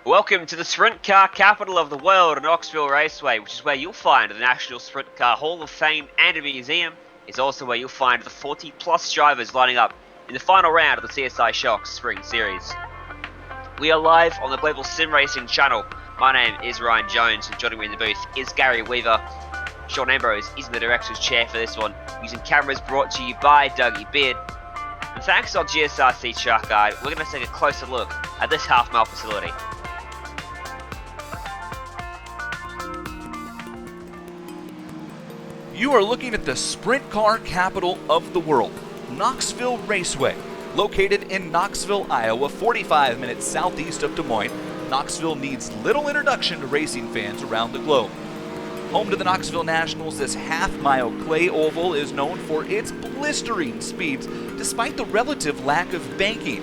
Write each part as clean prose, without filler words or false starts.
Welcome to the sprint car capital of the world, Knoxville Raceway, which is where you'll find the National Sprint Car Hall of Fame and a museum. It's also where you'll find the 40-plus drivers lining up in the final round of the CSI Shocks Spring Series. We are live on the Global Sim Racing channel. My name is Ryan Jones, and joining me in the booth is Gary Weaver. Sean Ambrose is in the director's chair for this one, using cameras brought to you by Dougie Beard. And thanks to our GSRC track guide, we're going to take a closer look at this half-mile facility. You are looking at the sprint car capital of the world, Knoxville Raceway. Located in Knoxville, Iowa, 45 minutes southeast of Des Moines, Knoxville needs little introduction to racing fans around the globe. Home to the Knoxville Nationals, this half-mile clay oval is known for its blistering speeds despite the relative lack of banking.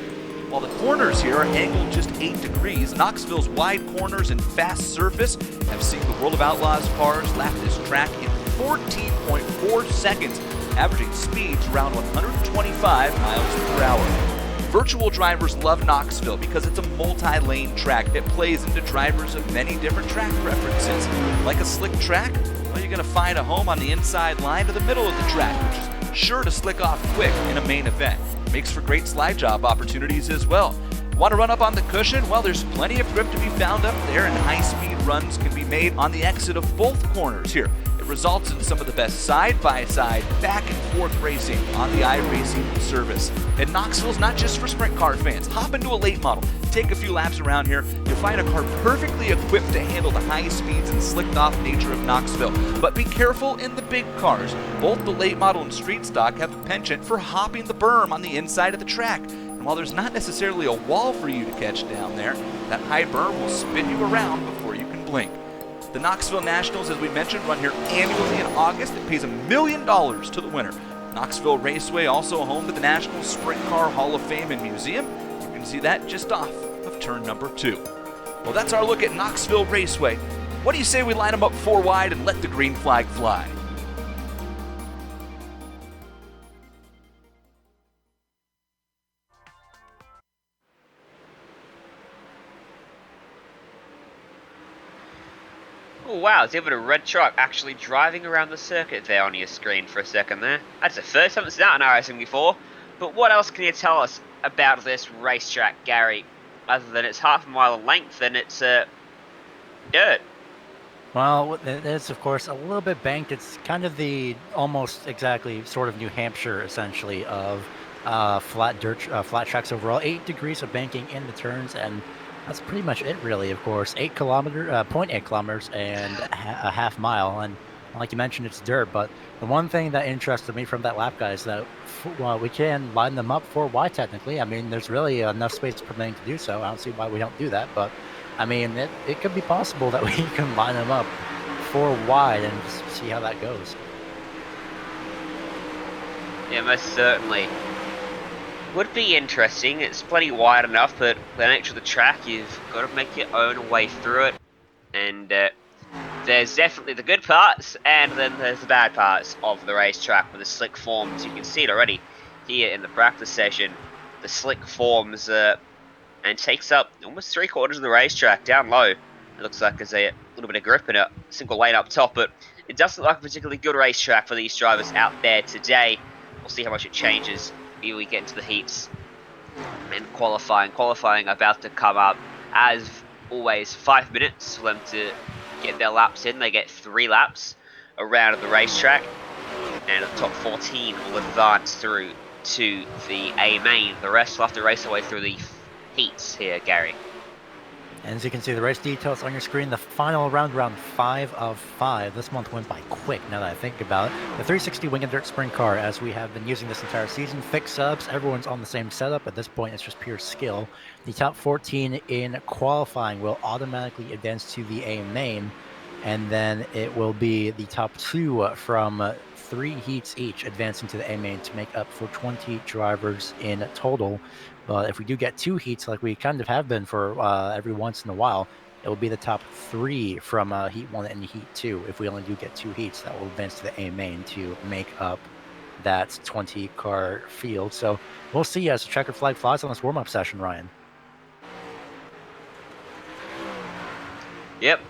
While the corners here are angled just 8 degrees, Knoxville's wide corners and fast surface have seen the World of Outlaws cars lap this track in 14.4 seconds, averaging speeds around 125 miles per hour. Virtual drivers love Knoxville because it's a multi-lane track that plays into drivers of many different track preferences. Like a slick track? Well, you're going to find a home on the inside line to the middle of the track, which is sure to slick off quick in a main event. Makes for great slide job opportunities as well. Want to run up on the cushion? Well, there's plenty of grip to be found up there, and high-speed runs can be made on the exit of both corners here. It results in some of the best side-by-side, back-and-forth racing on the iRacing service. And Knoxville's not just for sprint car fans. Hop into a late model, take a few laps around here, you'll find a car perfectly equipped to handle the high speeds and slicked-off nature of Knoxville. But be careful in the big cars. Both the late model and street stock have a penchant for hopping the berm on the inside of the track. And while there's not necessarily a wall for you to catch down there, that high berm will spin you around before you can blink. The Knoxville Nationals, as we mentioned, run here annually in August. It pays $1 million to the winner. Knoxville Raceway, also home to the National Sprint Car Hall of Fame and Museum. You can see that just off of turn number 2. Well, that's our look at Knoxville Raceway. What do you say we line them up 4 wide and let the green flag fly? Oh wow, it's even a red truck actually driving around the circuit there on your screen for a second there. That's the first time it's been out in iRacing before. But what else can you tell us about this racetrack, Gary? Other than it's half a mile in length and it's dirt. Well, it's of course a little bit banked. It's kind of the almost exactly sort of New Hampshire essentially of flat tracks overall. 8 degrees of banking in the turns, and that's pretty much it, really. Of course, 0.8 kilometers and a half mile, and like you mentioned, it's dirt. But the one thing that interested me from that lap guide is that we can line them up 4 wide technically. I mean, there's really enough space permitting to do so. I don't see why we don't do that, but I mean, it could be possible that we can line them up 4 wide and just see how that goes. Yeah, most certainly. Would be interesting. It's plenty wide enough, but the nature of the track, you've got to make your own way through it. And there's definitely the good parts, and then there's the bad parts of the racetrack with the slick forms. You can see it already here in the practice session. The slick forms and takes up almost 3/4 of the racetrack down low. It looks like there's a little bit of grip in a single lane up top, but it doesn't look like a particularly good racetrack for these drivers out there today. We'll see how much it changes here we get into the heats and qualifying about to come up. As always, 5 minutes for them to get their laps in. They get 3 laps around the racetrack, and the top 14 will advance through to the A main. The rest will have to race their way through the heats here, Gary. And as you can see, the race details on your screen, the final round 5 of 5. This month went by quick, now that I think about it. The 360 Wing and Dirt Sprint Car, as we have been using this entire season. Fixed subs, everyone's on the same setup. At this point, it's just pure skill. The top 14 in qualifying will automatically advance to the A main, and then it will be the top 2 from 3 heats each advancing to the A main to make up for 20 drivers in total. But if we do get 2 heats like we kind of have been for every once in a while, It will be the top 3 from Heat 1 and Heat 2. If we only do get 2 heats, that will advance to the A main to make up that 20-car field. So we'll see as the checkered flag flies on this warm-up session, Ryan. Yep.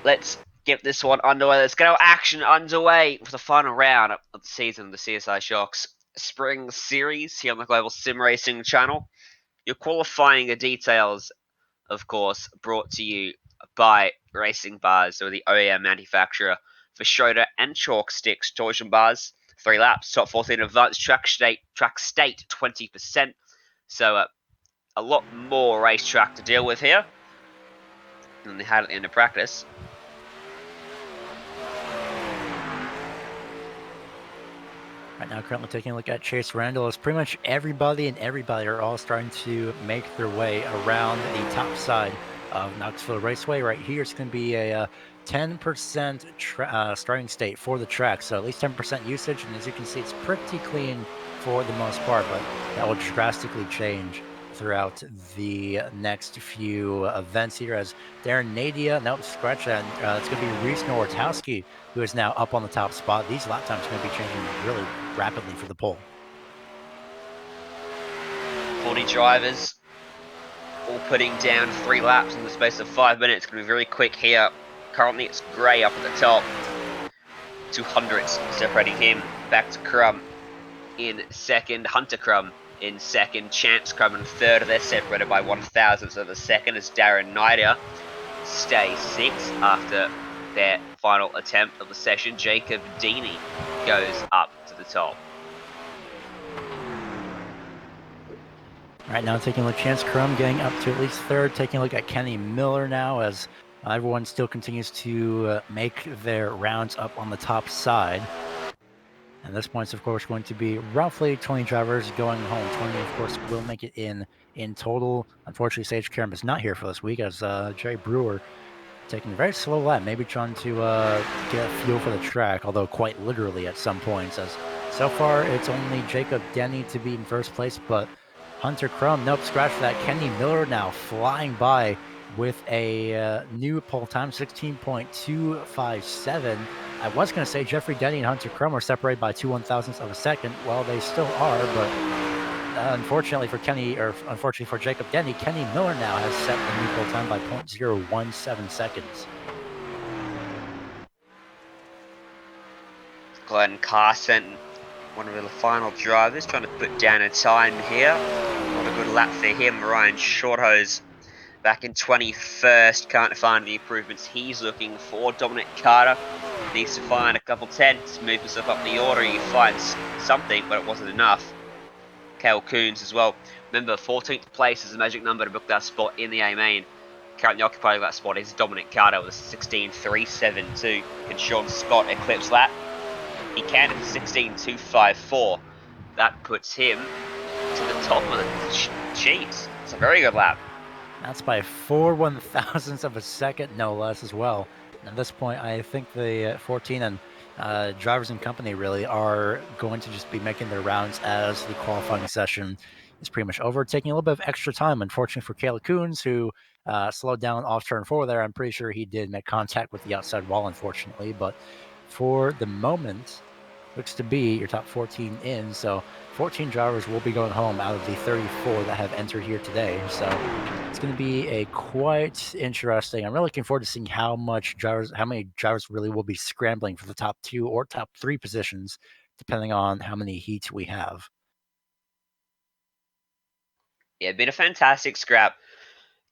Let's get this one underway. Let's get our action underway for the final round of the season of the CSI Shocks Spring Series here on the Global Sim Racing channel. Your qualifying details, of course, brought to you by Racing Bars, or the OEM manufacturer for Schroeder and Chalk Sticks torsion bars. 3 laps, top 14 advanced track state 20%. So a lot more racetrack to deal with here than they had at the end of practice. Right now, currently taking a look at Chase Randall, as pretty much everybody are all starting to make their way around the top side of Knoxville Raceway. Right here, it's going to be a 10% starting state for the track, so at least 10% usage. And as you can see, it's pretty clean for the most part, but that will drastically change throughout the next few events here, as Darren Nadia, nope, scratch that. It's going to be Reese Nowakowski, who is now up on the top spot. These lap times are going to be changing really rapidly for the pole. 40 drivers all putting down 3 laps in the space of 5 minutes. It's going to be very quick here. Currently it's Gray up at the top. 200s separating him. Back to Crum in second. Hunter Crum in second. Chance Crum in third. They're separated by 1,000ths of a second as Darren Nider stays 6th after their final attempt of the session. Jacob Deeney goes up to the top. Right now, taking a look at Chance Crum getting up to at least third. Taking a look at Kenny Miller now, as everyone still continues to make their rounds up on the top side. And this point's, of course, going to be roughly 20 drivers going home. 20, of course, will make it in total. Unfortunately, Sage Karam is not here for this week, as Jerry Brewer taking a very slow lap, maybe trying to get a feel for the track, although quite literally at some points, as so far it's only Jacob Denny to be in first place, but Hunter Crum, nope, scratch that. Kenny Miller now flying by with a new pole time, 16.257. I was going to say Jeffrey Denny and Hunter Crum are separated by 2/1000ths of a second. Well, they still are, but unfortunately for Jacob Denny, Kenny Miller now has set the new pole time by 0.017 seconds. Glenn Carson, one of the final drivers, trying to put down a time here. Not a good lap for him. Ryan Shorthose back in 21st. Can't find the improvements he's looking for. Dominic Carter needs to find a couple tenths, move himself up the order. He finds something, but it wasn't enough. Cale Coons as well. Remember, 14th place is the magic number to book that spot in the A main. Currently occupying that spot is Dominic Carter with a 16.372. Can Sean Scott eclipse that? He can at 16.254. That puts him to the top of the sheet. It's a very good lap. That's by 4/1000ths of a second, no less, as well. At this point, I think the 14 and drivers and company really are going to just be making their rounds as the qualifying session is pretty much over, taking a little bit of extra time. Unfortunately for Kayla Coons, who slowed down off turn 4 there. I'm pretty sure he did make contact with the outside wall, unfortunately. But for the moment, looks to be your top 14 in. So 14 drivers will be going home out of the 34 that have entered here today. So it's going to be a quite interesting. I'm really looking forward to seeing how many drivers really will be scrambling for the top 2 or top 3 positions, depending on how many heats we have. Yeah, been a fantastic scrap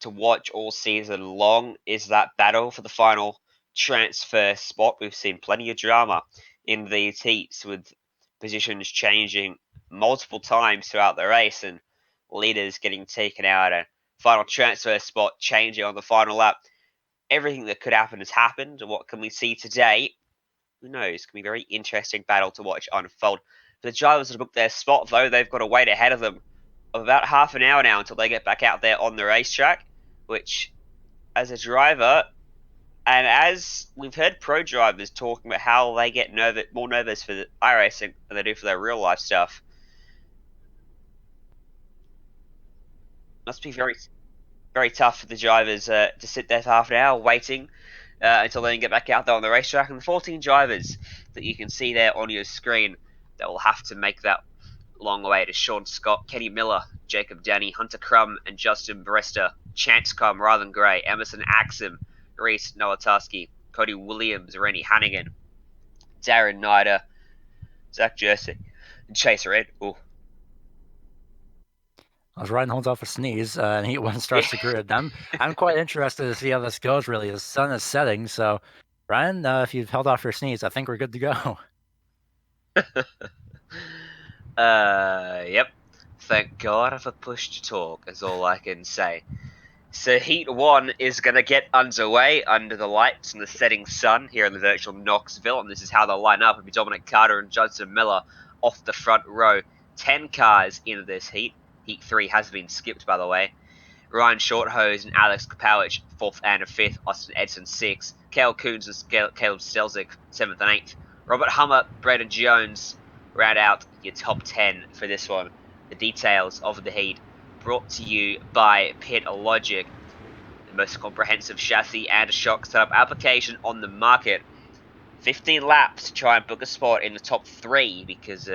to watch all season long is that battle for the final transfer spot. We've seen plenty of drama in these heats with positions changing multiple times throughout the race and leaders getting taken out and final transfer spot changing on the final lap. Everything that could happen has happened, and what can we see today? Who knows? It's going to be a very interesting battle to watch unfold. For the drivers that have booked their spot, though, they've got to wait ahead of them of about half an hour now until they get back out there on the racetrack, which, as a driver, and as we've heard pro drivers talking about how they get more nervous for the iRacing than they do for their real life stuff, must be very very tough for the drivers to sit there for half an hour waiting until they can get back out there on the racetrack. And the 14 drivers that you can see there on your screen that will have to make that long way to Sean Scott, Kenny Miller, Jacob Denny, Hunter Crum, and Justin Brester, Chance Crum, Rylan Gray, Emerson Axum, Reese Nowataski, Cody Williams, Rennie Hannigan, Darren Nider, Zach Jersey, and Chase Red. Ooh. As Ryan holds off a sneeze, and Heat 1 starts Yeah. the grid. I'm quite interested to see how this goes, really. The sun is setting, so Ryan, if you've held off your sneeze, I think we're good to go. Yep. Thank God for push to talk, is all I can say. So Heat 1 is going to get underway under the lights and the setting sun here in the virtual Knoxville, and this is how they'll line up. It'll be Dominic Carter and Judson Miller off the front row. 10 cars into this heat. Heat 3 has been skipped, by the way. Ryan Shorthose and Alex Kapowicz, 4th and 5th. Austin Edson, 6th. Cale Coons and Caleb Stelzik, 7th and 8th. Robert Hummer, Braden Jones round out your top 10 for this one. The details of the heat brought to you by Pit Logic, the most comprehensive chassis and shock setup application on the market. 15 laps to try and book a spot in the top 3 because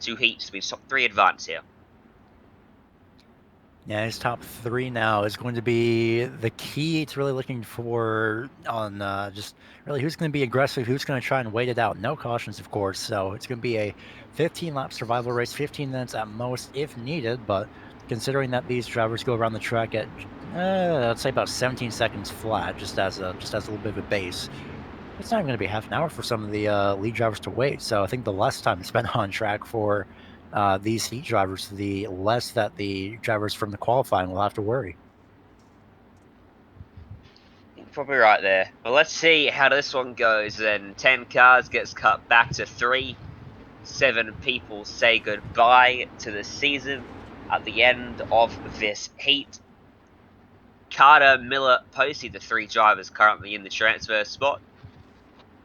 2 heats means top 3 advance here. Yeah, his top 3 now is going to be the key. It's really looking for on just really who's going to be aggressive, who's going to try and wait it out. No cautions, of course. So it's going to be a 15-lap survival race, 15 minutes at most if needed. But considering that these drivers go around the track at let's say about 17 seconds flat, just as a little bit of a base, it's not even going to be half an hour for some of the lead drivers to wait. So I think the less time spent on track for these heat drivers, the less that the drivers from the qualifying will have to worry. You're probably right there. Well, let's see how this one goes then. 10 cars gets cut back to 3. 7 people say goodbye to the season at the end of this heat. Carter, Miller, Posey, the 3 drivers currently in the transfer spot.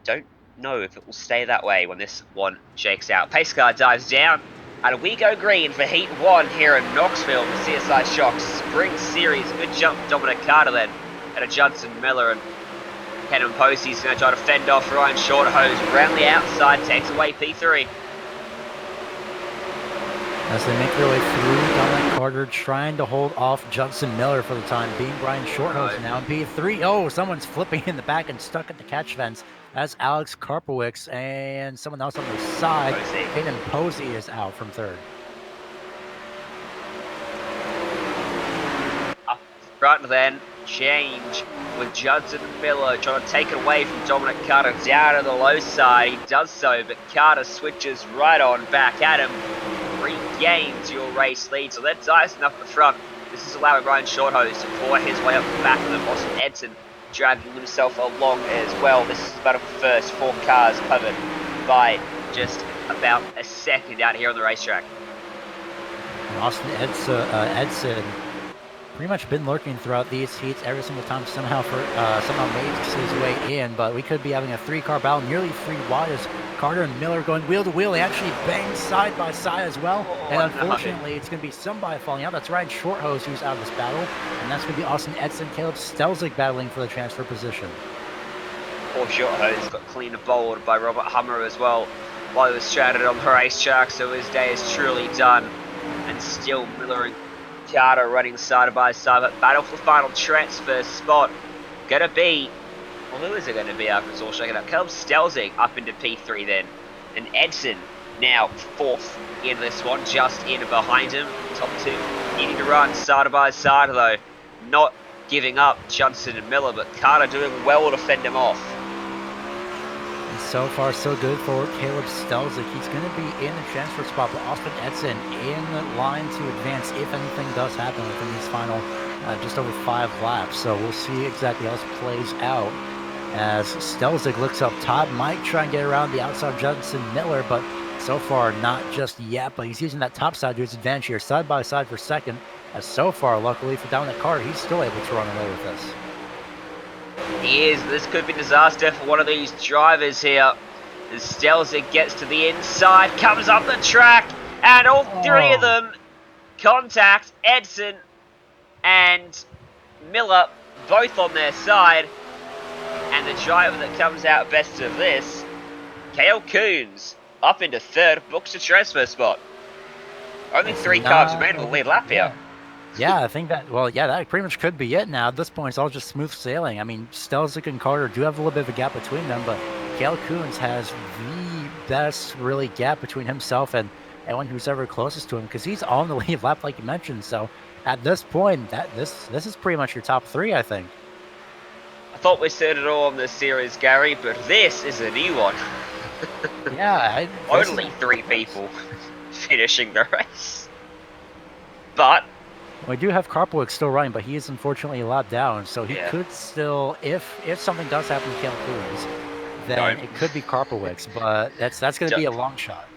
Don't know if it will stay that way when this one shakes out. Pace car dives down, and we go green for Heat 1 here in Knoxville. The CSI Shocks Spring Series. Good jump, Dominic Carter then, and a Judson Miller, and Kenan Posey's going to try to fend off Ryan Shorthose. Round the outside, takes away P3. As they make their way through, Dominic Carter trying to hold off Judson Miller for the time being. Brian Shorthose now in P3. Oh, someone's flipping in the back and stuck at the catch fence. That's Alex Karpowicz, and someone else on the side. Kenan Posey is out from 3rd. Up front then, change with Judson Miller trying to take it away from Dominic Carter down to the low side. He does so, but Carter switches right on back at him. Regains your race lead, so they're dicing up the front. This is allowing Ryan Shorthose to claw his way up the back of them. Austin Edson dragging himself along as well. This is battle for first. 4 cars covered by just about a second out here on the racetrack. And Austin Edson pretty much been lurking throughout these heats every single time somehow makes his way in, but we could be having a 3-car battle nearly 3 wide as Carter and Miller going wheel to wheel. They actually bang side by side as well, and unfortunately it's going to be somebody falling out. That's Ryan Shorthose who's out of this battle, and that's going to be Austin Edson, Caleb Stelzik battling for the transfer position. Poor Shorthose got clean bowled by Robert Hummer as well while he was stranded on the racetrack, so his day is truly done. And still Miller and Carter running side by side, but battle for the final transfer spot. Gonna be, well, who is it gonna be after it's all shaken up? Caleb Stelzik up into P3 then, and Edson now 4th in this one, just in behind him. Top 2 needing to run side by side though, not giving up Judson and Miller, but Carter doing well to fend him off. And so far so good for Caleb Stelzik. He's going to be in the transfer spot, but Austin Edson in line to advance if anything does happen within these final just over 5 laps. So we'll see exactly how this plays out as Stelzik looks up top, might try and get around the outside of Judson Miller, but so far not just yet. But he's using that top side to his advantage here, side by side for second. As so far, luckily for Dominic Carter, he's still able to run away with this. He is. This could be disaster for one of these drivers here. As Stelzik gets to the inside, comes up the track, and all 3 of them contact Edson and Miller both on their side. And the driver that comes out best of this, Cale Coons, up into third, books a transfer spot. Only It's 3 cars remain on the lead lap here. Yeah, I think that, well, yeah, that pretty much could be it now. At this point, it's all just smooth sailing. I mean, Stelzic and Carter do have a little bit of a gap between them, but Cale Coons has the best, really, gap between himself and anyone who's ever closest to him, because he's on the lead lap, like you mentioned. So at this point, this is pretty much your top 3, I think. I thought we said it all on this series, Gary, but this is a new one. Yeah. Only 3 people finishing the race. But we do have Karpwick still running, but he is unfortunately a lap down, so he could still, if something does happen to Cale Coons, then it could be Karpwick's, but that's going to be a long shot.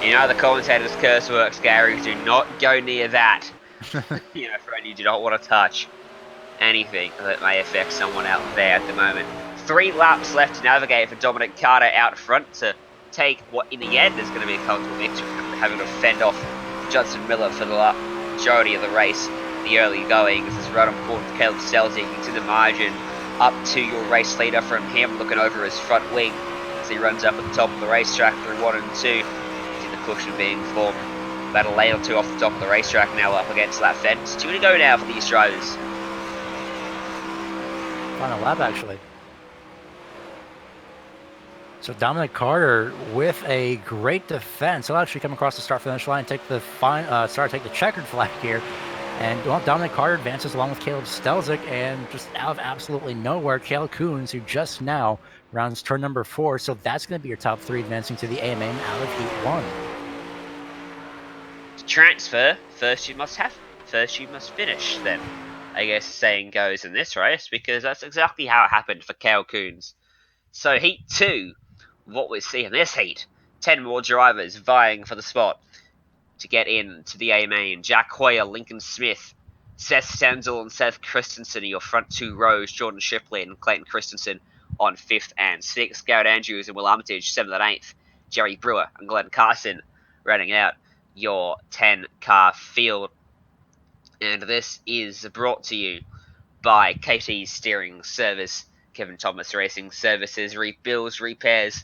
You know the commentator's curse works, Gary. Do not go near that. Friend, you do not want to touch anything that may affect someone out there at the moment. 3 laps left to navigate for Dominic Carter out front to take what in the end is going to be a comfortable victory, having to fend off Judson Miller for the majority of the race. The early going, this is right on board with Caleb Stelzic to the margin, up to your race leader from him, looking over his front wing as he runs up at the top of the racetrack through 1 and 2. See the cushion being formed about a lane or 2 off the top of the racetrack now up against that fence. 2 to go now for these drivers. Final lap, actually. So Dominic Carter with a great defense. He'll actually come across the start-finish line, take the take the checkered flag here. And Dominic Carter advances along with Caleb Stelzic, and just out of absolutely nowhere, Cale Coons, who just now rounds turn number 4. So that's going to be your top 3 advancing to the AMA out of Heat 1. To transfer, first you must finish, then, I guess the saying goes in this race, because that's exactly how it happened for Cale Coons. So Heat 2, what we see in this heat, 10 more drivers vying for the spot to get into the A main. Jack Hoyer, Lincoln Smith, Seth Stenzel and Seth Christensen are your front 2 rows. Jordan Shipley and Clayton Christensen on 5th and 6th. Garrett Andrews and Will Armitage, 7th and 8th. Jerry Brewer and Glenn Carson rounding out your 10-car field. And this is brought to you by KT's Steering Service, Kevin Thomas Racing Services, rebuilds, repairs,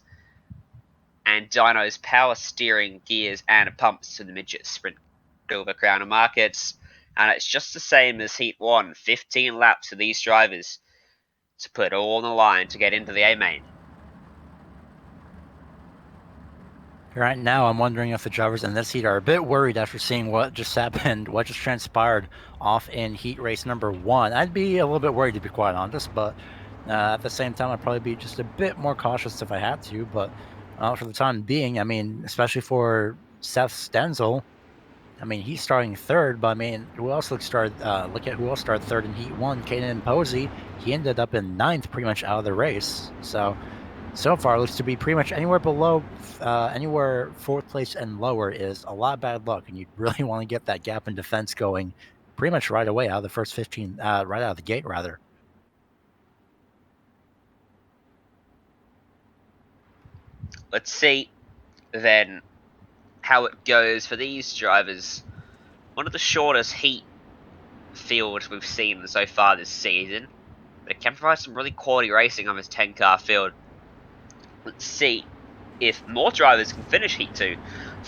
and Dyno's power steering gears and pumps to the midget sprint over Crown and Markets. And it's just the same as Heat 1, 15 laps for these drivers to put all on the line to get into the A-main. Right now, I'm wondering if the drivers in this heat are a bit worried after seeing what just happened, what just transpired off in heat race number 1. I'd be a little bit worried, to be quite honest, but at the same time, I'd probably be just a bit more cautious if I had to. But for the time being, I mean, especially for Seth Stenzel, I mean, he's starting 3rd, but I mean, who else look at who else started 3rd in heat 1? Kaden Posey, he ended up in 9th pretty much out of the race. So far, it looks to be pretty much anywhere below, anywhere 4th place and lower is a lot of bad luck, and you really want to get that gap in defense going pretty much right away out of the first 15, right out of the gate, rather. Let's see, then, how it goes for these drivers. One of the shortest heat fields we've seen so far this season, but it can provide some really quality racing on this 10-car field. Let's see if more drivers can finish Heat 2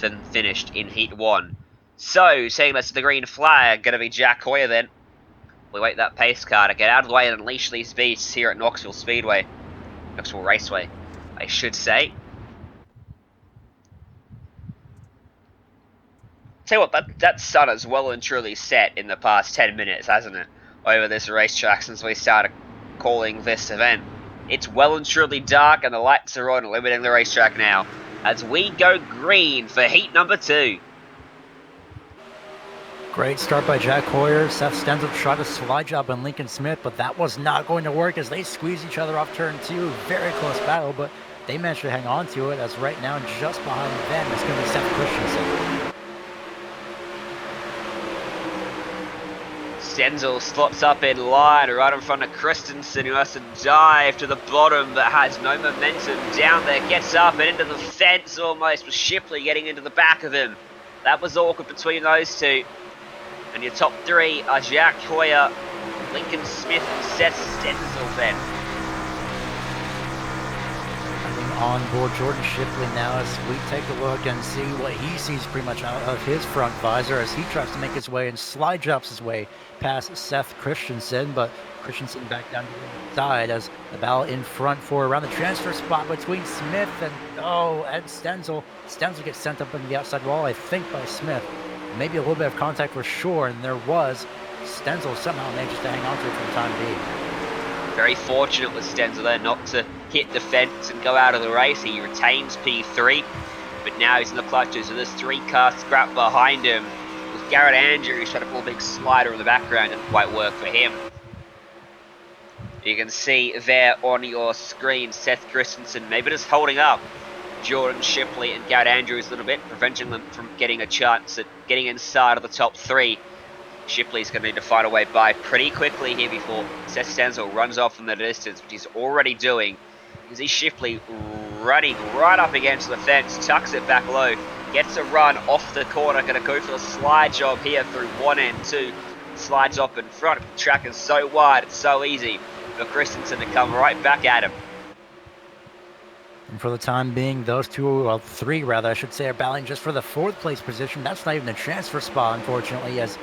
than finished in Heat 1. So, saying that's the green flag, going to be Jack Hoyer then. We wait that pace car to get out of the way and unleash these beasts here at Knoxville Raceway, I should say. Tell you what, that sun has well and truly set in the past 10 minutes, hasn't it? Over this racetrack since we started calling this event. It's well and truly dark and the lights are on, limiting the racetrack now as we go green for heat number 2. Great start by Jack Hoyer. Seth Stenzel tried a slide job on Lincoln Smith, but that was not going to work as they squeeze each other off turn 2. Very close battle, but they managed to hang on to it, as right now just behind them is going to be Seth Christensen. Stenzel slots up in line right in front of Christensen, who has to dive to the bottom but has no momentum down there. Gets up and into the fence almost, with Shipley getting into the back of him. That was awkward between those two. And your top 3 are Jack Hoyer, Lincoln Smith and Seth Stenzel then. On board Jordan Shipley now as we take a look and see what he sees pretty much out of his front visor as he tries to make his way and slide drops his way past Seth Christensen, but Christensen back down to the side as the battle in front for around the transfer spot between Smith and Ed Stenzel. Stenzel gets sent up into the outside wall, I think, by Smith. Maybe a little bit of contact for sure, and there was. Stenzel somehow manages to hang on to it for the time being. Very fortunate with Stenzel there not to hit the fence and go out of the race. He retains P3, but now he's in the clutches. So there's 3 car scrap behind him. With Garrett Andrews trying to pull a big slider in the background, didn't quite work for him. You can see there on your screen Seth Christensen maybe just holding up Jordan Shipley and Garrett Andrews a little bit, preventing them from getting a chance at getting inside of the top 3. Shipley's going to need to find a way by pretty quickly here before Seth Stenzel runs off in the distance, which he's already doing. You can see Shipley running right up against the fence, tucks it back low, gets a run off the corner, going to go for the slide job here through 1 and 2. Slides up in front. The track is so wide, it's so easy for Christensen to come right back at him. And for the time being, those 3 rather, I should say, are battling just for the 4th place position. That's not even a transfer spot, unfortunately, as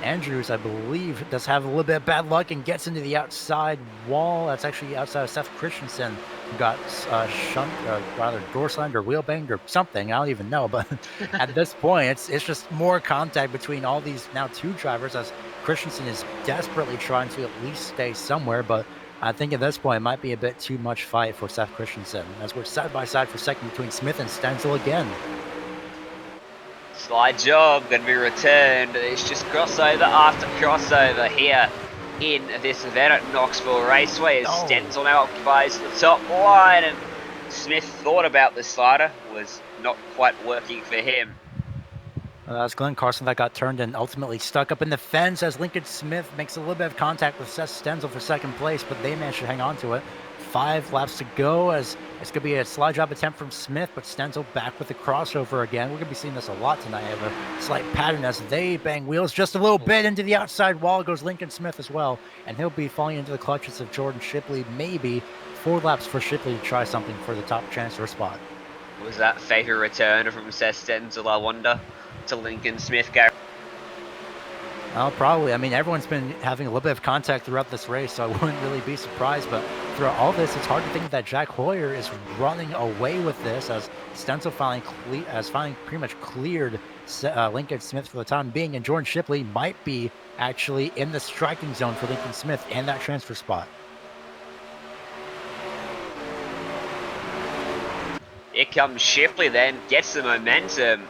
Andrews, I believe, does have a little bit of bad luck and gets into the outside wall. That's actually outside of Seth Christensen, who got door slammed or wheel banged or something. I don't even know. But at this point, it's just more contact between all these now 2 drivers as Christensen is desperately trying to at least stay somewhere. But I think at this point, it might be a bit too much fight for Seth Christensen as we're side by side for second between Smith and Stenzel again. Slide job going to be returned. It's just crossover after crossover here in this event at Knoxville Raceway as Stenzel now occupies the top line, and Smith thought about the slider, was not quite working for him. That's Glenn Carson that got turned and ultimately stuck up in the fence as Lincoln Smith makes a little bit of contact with Seth Stenzel for second place, but they managed to hang on to it. 5 laps to go as it's going to be a slide job attempt from Smith, but Stenzel back with the crossover again. We're going to be seeing this a lot tonight. I have a slight pattern as they bang wheels just a little bit into the outside wall. Goes Lincoln Smith as well, and he'll be falling into the clutches of Jordan Shipley. Maybe 4 laps for Shipley to try something for the top transfer spot. Was that favorite return from Seth Stenzel, I wonder, to Lincoln Smith, Gary? Oh, probably. I mean, everyone's been having a little bit of contact throughout this race, so I wouldn't really be surprised. But throughout all this, it's hard to think that Jack Hoyer is running away with this as Stenzel finally pretty much cleared Lincoln Smith for the time being. And Jordan Shipley might be actually in the striking zone for Lincoln Smith and that transfer spot. Here comes Shipley then, gets the momentum.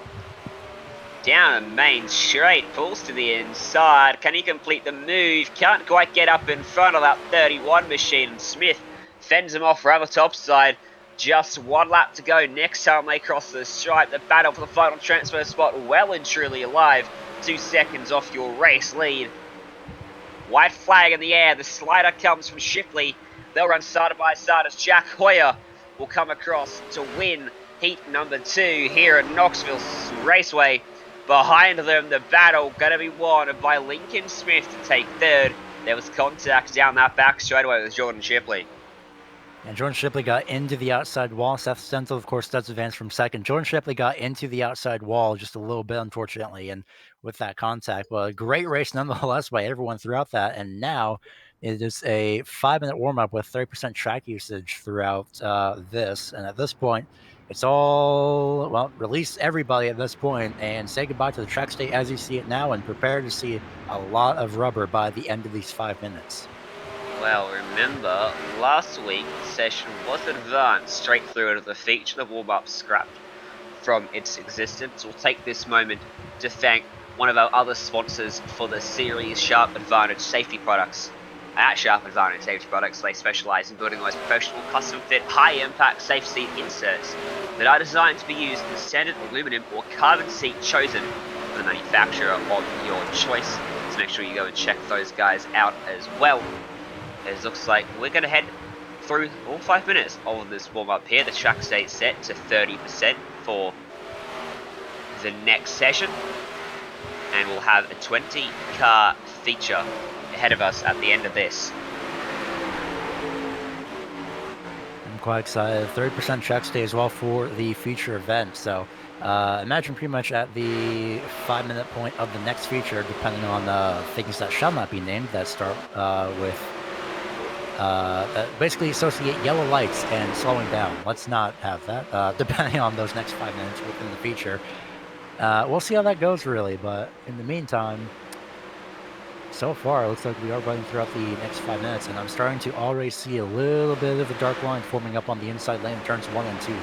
Down a main straight, pulls to the inside. Can he complete the move? Can't quite get up in front of that 31 machine. And Smith fends him off around the top side. Just 1 lap to go. Next time they cross the stripe, the battle for the final transfer spot well and truly alive. 2 seconds off your race lead. White flag in the air. The slider comes from Shipley. They'll run side by side as Jack Hoyer will come across to win heat number 2 here at Knoxville Raceway. Behind them, the battle going to be won by Lincoln Smith to take 3rd. There was contact down that back straightaway with Jordan Shipley. And Jordan Shipley got into the outside wall. Seth Stenzel, of course, does advance from second. Jordan Shipley got into the outside wall just a little bit, unfortunately, and with that contact. But a great race nonetheless by everyone throughout that. And now it is a 5-minute warm-up with 30% track usage throughout this. And at this point, it's all, well, release everybody at this point and say goodbye to the track state as you see it now and prepare to see a lot of rubber by the end of these 5 minutes. Well, remember, last week the session was advanced straight through to the feature of warm-up scrapped from its existence. We'll take this moment to thank one of our other sponsors for the series, Sharp Advantage Safety Products. At Sharp Advantage Safety Products, they specialize in building the most professional, custom-fit, high-impact safe seat inserts that are designed to be used in the standard aluminum or carbon seat chosen for the manufacturer of your choice. So make sure you go and check those guys out as well. It looks like we're going to head through all 5 minutes of this warm-up here. The track stays set to 30% for the next session. And we'll have a 20-car feature ahead of us at the end of this. I'm quite excited. 30% check stay as well for the feature event. So imagine pretty much at the 5-minute point of the next feature, depending on things that shall not be named that start with that basically associate yellow lights and slowing down. Let's not have that, depending on those next 5 minutes within the feature. We'll see how that goes, really. But in the meantime, so far, it looks like we are running throughout the next 5 minutes, and I'm starting to already see a little bit of a dark line forming up on the inside lane, turns 1 and 2.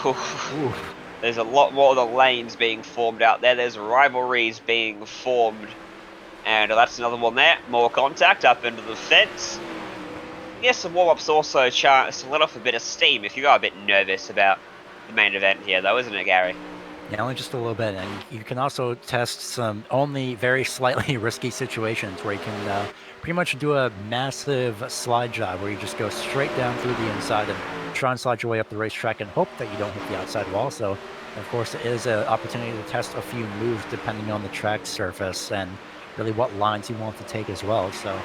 Ooh. There's a lot more of the lanes being formed out there. There's rivalries being formed. And that's another one there. More contact up into the fence. I guess the warm-up's also a chance to let off a bit of steam if you are a bit nervous about the main event here, though, isn't it, Gary? Yeah, only just a little bit. And you can also test some only very slightly risky situations where you can pretty much do a massive slide job where you just go straight down through the inside and try and slide your way up the racetrack and hope that you don't hit the outside wall. So, of course, it is an opportunity to test a few moves depending on the track surface and really what lines you want to take as well. So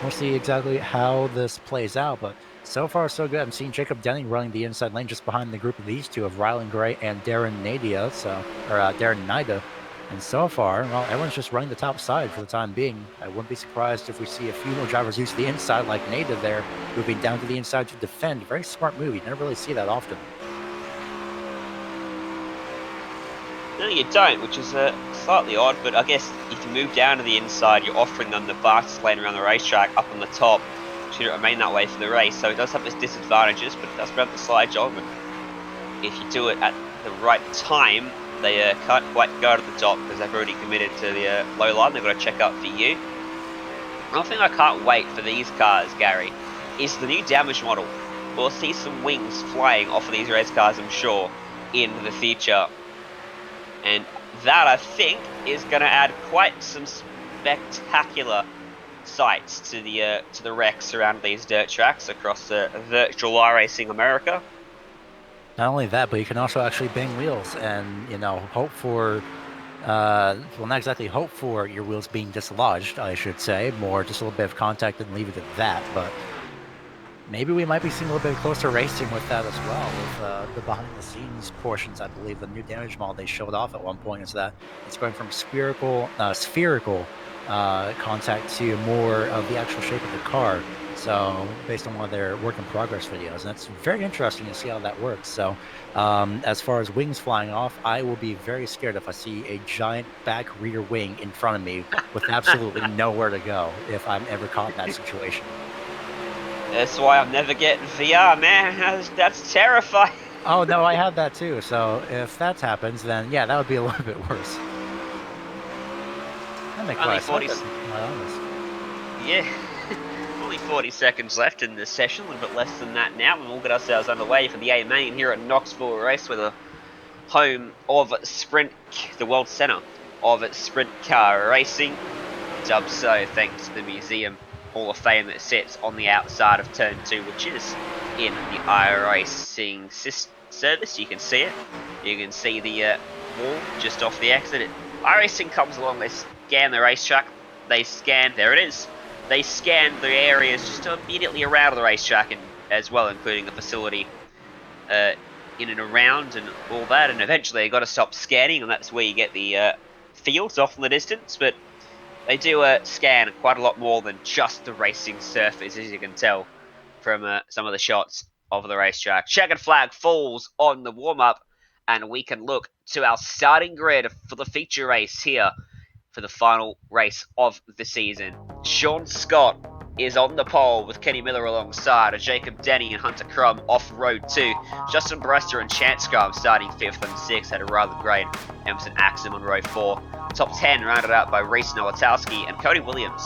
we'll see exactly how this plays out, but so far so good. I'm seeing Jacob Denning running the inside lane just behind the group of these two of Rylan Gray and Darren Nadia, Darren Nida. And so far, well, everyone's just running the top side for the time being. I wouldn't be surprised if we see a few more drivers use the inside like Nadia there, moving down to the inside to defend. Very smart move. You never really see that often. No, you don't, which is slightly odd, but I guess if you move down to the inside, you're offering them the fastest lane around the racetrack up on the top to remain that way for the race. So it does have its disadvantages, but it does grab the slide job. And if you do it at the right time, they can't quite go to the top because they've already committed to the low line. They've got to check up for you. One thing I can't wait for these cars, Gary, is the new damage model. We'll see some wings flying off of these race cars, I'm sure, in the future. And that, I think, is going to add quite some spectacular sights to the wrecks around these dirt tracks across virtual iRacing America. Not only that, but you can also actually bang wheels and, hope for, well, not exactly hope for your wheels being dislodged, I should say. More just a little bit of contact and leave it at that. But maybe we might be seeing a little bit closer racing with that as well, with the behind-the-scenes portions. I believe the new damage model they showed off at one point is that it's going from spherical contact to more of the actual shape of the car. So based on one of their work-in-progress videos, and that's very interesting to see how that works. So as far as wings flying off, I will be very scared if I see a giant back rear wing in front of me with absolutely nowhere to go if I'm ever caught in that situation. That's why I'm never getting VR, man. That's terrifying. Oh, no, I have that too. So if that happens, then yeah, that would be a little bit worse. That makes only 40 Yeah. Only 40 seconds left in this session, a little bit less than that now, and we'll get ourselves underway for the A main here at Knoxville Raceway, the home of Sprint, the world centre of sprint car racing. Dubbed so thanks to the Museum Hall of Fame that sits on the outside of Turn 2, which is in the iRacing service. You can see it. You can see the wall just off the exit. iRacing comes along, they scan the racetrack. There it is. They scan the areas just immediately around the racetrack and as well, including the facility in and around and all that. And eventually they got to stop scanning, and that's where you get the fields off in the distance. But they do scan quite a lot more than just the racing surface, as you can tell from some of the shots of the racetrack. Checkered flag falls on the warm-up, and we can look to our starting grid for the feature race here for the final race of the season. Sean Scott is on the pole with Kenny Miller alongside, Jacob Denny and Hunter Crum off road 2. Justin Brester and Chance Crum starting 5th and 6th had a rather great Emerson Axum on row 4. Top 10 rounded out by Reese Nowatowski and Cody Williams.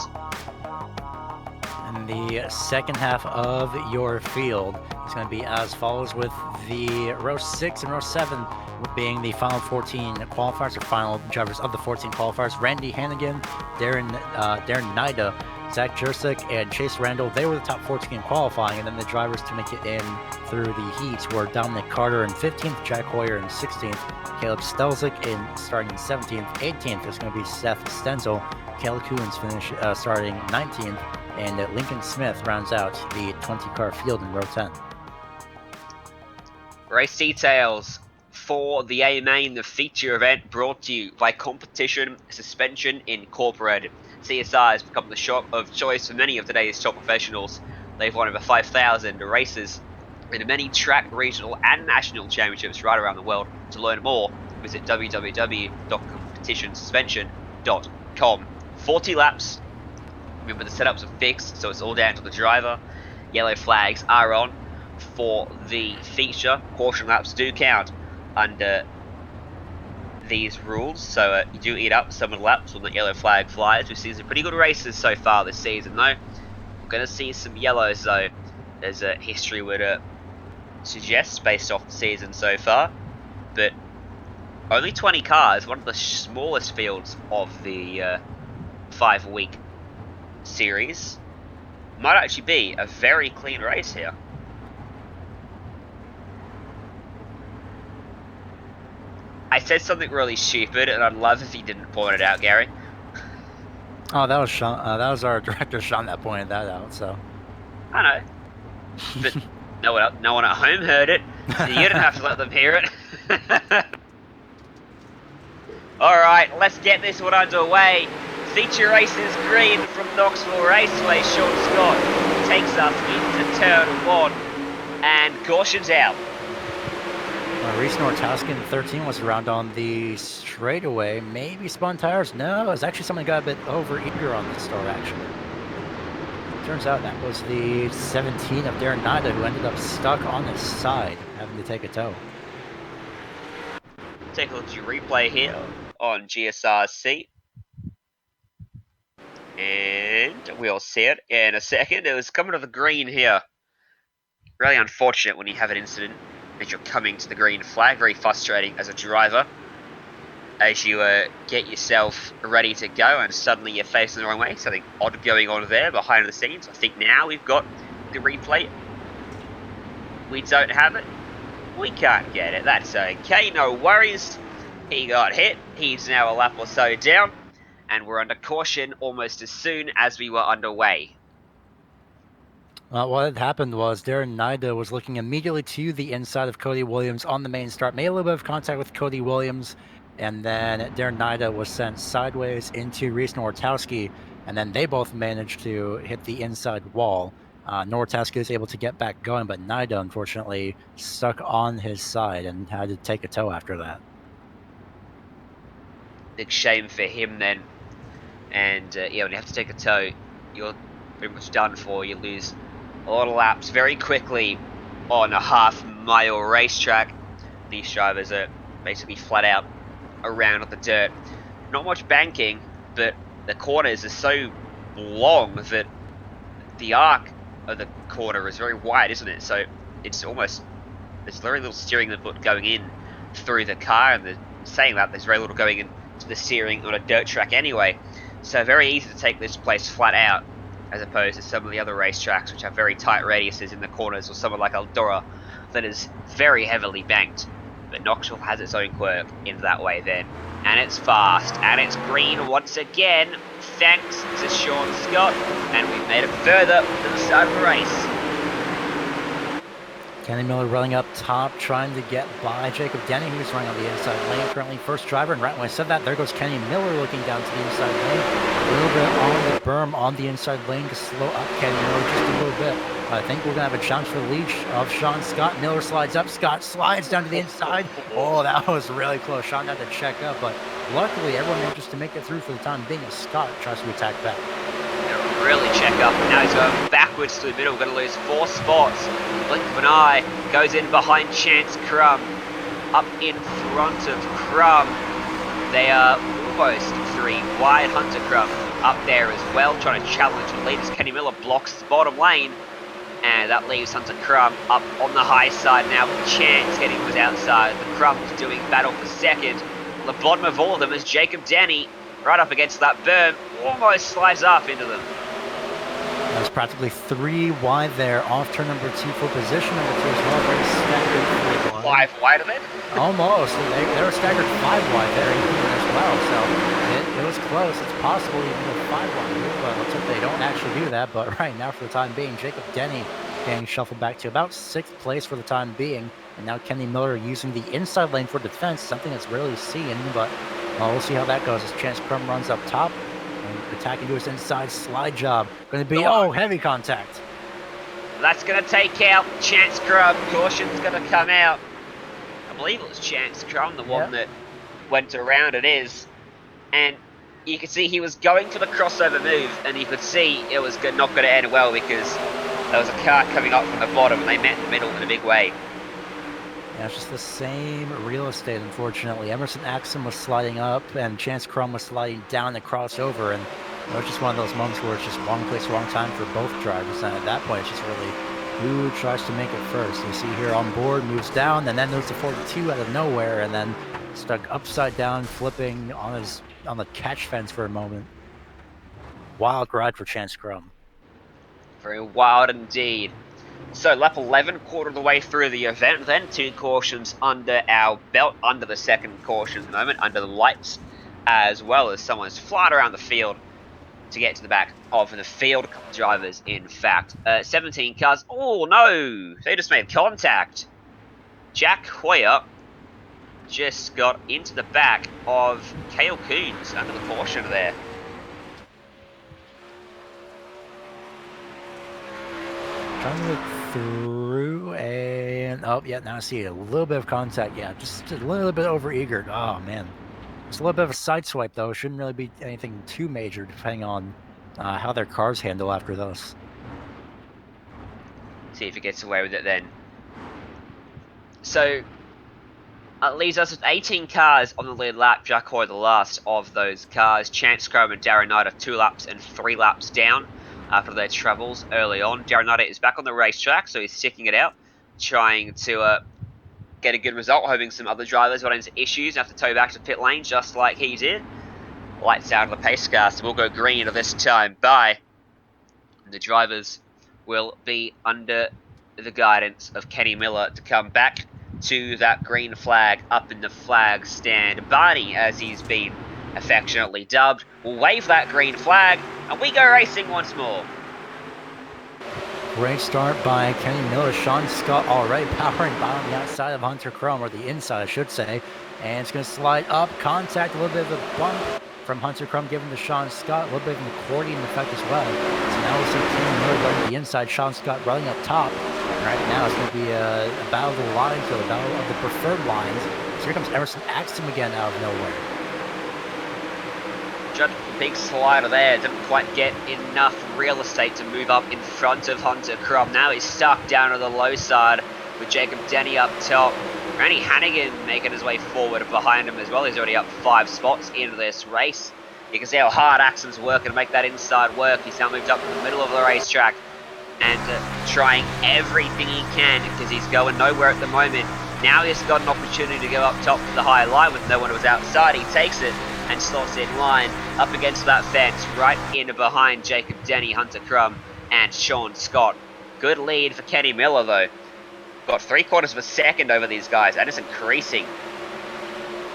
And the second half of your field is going to be as follows, with the row 6 and row 7 being the final 14 qualifiers, or final drivers of the 14 qualifiers. Randy Hannigan, Darren Nida, Zach Jursic, and Chase Randall. They were the top 14 in qualifying, and then the drivers to make it in through the heats were Dominic Carter in 15th, Jack Hoyer in 16th, Caleb Stelzick starting in 17th. 18th is going to be Seth Stenzel. Caleb Coons starting 19th, and Lincoln Smith rounds out the 20-car field in row 10. Race details for the A-Main, the feature event brought to you by Competition Suspension Incorporated. CSI has become the shop of choice for many of today's top professionals. They've won over 5,000 races in many track, regional, and national championships right around the world. To learn more, visit www.competitionsuspension.com. 40 laps. Remember, the setups are fixed, so it's all down to the driver. Yellow flags are on for the feature. Caution laps do count under these rules, so you do eat up some of the laps when the yellow flag flies. We've seen some pretty good races so far this season, though. We're going to see some yellows, though, as history would suggest based off the season so far. But only 20 cars, one of the smallest fields of the 5-week series. Might actually be a very clean race here. I said something really stupid, and I'd love if you didn't point it out, Gary. Oh, that was Sean. That was our director, Sean, that pointed that out. So I know, but no one at home heard it, so you didn't have to let them hear it. All right, let's get this one underway. Feature races green from Knoxville Raceway. Sean Scott takes us into turn 1, and caution's out. Reese Nortowski in 13 was around on the straightaway. Maybe spun tires. No, it was actually someone got a bit over eager on the start, actually. Turns out that was the 17 of Darren Nida, who ended up stuck on his side, having to take a tow. Take a look at your replay here on GSRC. And we'll see it in a second. It was coming to the green here. Really unfortunate when you have an incident as you're coming to the green flag. Very frustrating as a driver, as you get yourself ready to go and suddenly you're facing the wrong way. Something odd going on there behind the scenes. I think now we've got the replay. We don't have it. We can't get it. That's okay. No worries. He got hit. He's now a lap or so down. And we're under caution almost as soon as we were underway. What had happened was Darren Nida was looking immediately to the inside of Cody Williams on the main start, made a little bit of contact with Cody Williams, and then Darren Nida was sent sideways into Reese Nortowski, and then they both managed to hit the inside wall. Nortowski was able to get back going, but Nida, unfortunately, stuck on his side and had to take a tow after that. Big shame for him then. And yeah, when you have to take a tow, you're pretty much done for. You lose a lot of laps very quickly on a half-mile racetrack. These drivers are basically flat out around on the dirt. Not much banking, but the corners are so long that the arc of the corner is very wide, isn't it? So it's almost, there's very little steering input going in through the car, and saying that, there's very little going into the steering on a dirt track anyway. So very easy to take this place flat out, as opposed to some of the other racetracks which have very tight radiuses in the corners, or somewhere like Eldora that is very heavily banked. But Knoxville has its own quirk in that way then. And it's fast, and it's green once again, thanks to Sean Scott, and we've made it further to the start of the race. Kenny Miller running up top, trying to get by Jacob Denny, who's running on the inside lane, currently first driver. And right when I said that, there goes Kenny Miller looking down to the inside lane. A little bit on the berm on the inside lane to slow up Kenny Miller just a little bit. I think we're going to have a challenge for the lead of Sean Scott. Miller slides up, Scott slides down to the inside. Oh, that was really close. Sean had to check up, but luckily everyone manages to make it through for the time being as Scott tries to attack back. Really check up, and now he's going backwards to the middle. We're going to lose 4 spots. Blink of an eye goes in behind Chance Crum, up in front of Crum. They are almost 3 wide. Hunter Crum up there as well, trying to challenge the leaders. Kenny Miller blocks the bottom lane, and that leaves Hunter Crumb up on the high side now with Chance heading was outside. The Crumbs doing battle for second. On the bottom of all of them is Jacob Denny, right up against that berm, almost slides up into them. That was practically 3 wide there, off turn number 2 for position number 2 as well. Very staggered 5 wide of it? Almost. They were staggered 5 wide there as well, so it was close. It's possible even with 5 wide. Well, let's hope they don't actually do that, but right now for the time being, Jacob Denny getting shuffled back to about 6th place for the time being, and now Kenny Miller using the inside lane for defense, something that's rarely seen, but we'll see how that goes as Chance Crum runs up top. Attacking to his inside slide job. Going to be, heavy contact. That's going to take out Chance Crum. Caution's going to come out. I believe it was Chance Crum, the one that went around it is. And you could see he was going for the crossover move, and you could see it was not going to end well because there was a car coming up from the bottom, and they met in the middle in a big way. Yeah, it's just the same real estate, unfortunately. Emerson Axum was sliding up, and Chance Crum was sliding down the crossover, and it was just one of those moments where it's just wrong place, wrong time for both drivers, and at that point, it's just really who tries to make it first. You see here on board, moves down, and then there's the 42 out of nowhere, and then stuck upside down, flipping on the catch fence for a moment. Wild ride for Chance Crum. Very wild indeed. So lap 11, quarter of the way through the event, then 2 cautions under our belt, under the second caution at the moment, under the lights, as well as someone's flying around the field to get to the back of the field drivers, in fact. 17 cars. Oh no, they just made contact. Jack Hoyer just got into the back of Cale Coons under the caution there. Trying to look through, and now I see a little bit of contact. Yeah, just a little bit over-eager. Oh man, just a little bit of a side swipe though. Shouldn't really be anything too major, depending on how their cars handle after those. See if he gets away with it then. So it leaves us with 18 cars on the lead lap. Jack Hoy the last of those cars. Chance Crum and Darren Knight are 2 laps and 3 laps down after their travels early on. Darren Knight is back on the racetrack, so he's sticking it out, trying to get a good result, hoping some other drivers run into issues and have to tow back to pit lane just like he did. Lights out of the pace car, so we'll go green at this time. Bye. The drivers will be under the guidance of Kenny Miller to come back to that green flag up in the flag stand. Barney, as he's been affectionately dubbed, will wave that green flag, and we go racing once more. Great start by Kenny Miller. Sean Scott already powering by on the outside of Hunter Crum, or the inside, I should say. And it's going to slide up, contact, a little bit of a bump from Hunter Crum given to Sean Scott, a little bit of an accordion effect as well. So now we'll see Kenny Miller running the inside, Sean Scott running up top. And right now it's going to be a battle of the lines, or a battle of the preferred lines. So here comes Emerson Axum again out of nowhere. Just a big slider there, didn't quite get enough real estate to move up in front of Hunter Crum. Now he's stuck down to the low side with Jacob Denny up top. Randy Hannigan making his way forward behind him as well. He's already up 5 spots into this race. You can see how hard Axum's working to make that inside work. He's now moved up to the middle of the racetrack and trying everything he can because he's going nowhere at the moment. Now he's got an opportunity to go up top to the high line with no one who was outside. He takes it and slots in line up against that fence, right in behind Jacob Denny, Hunter Crum, and Sean Scott. Good lead for Kenny Miller though. Got 3/4 of a second over these guys, and it's increasing.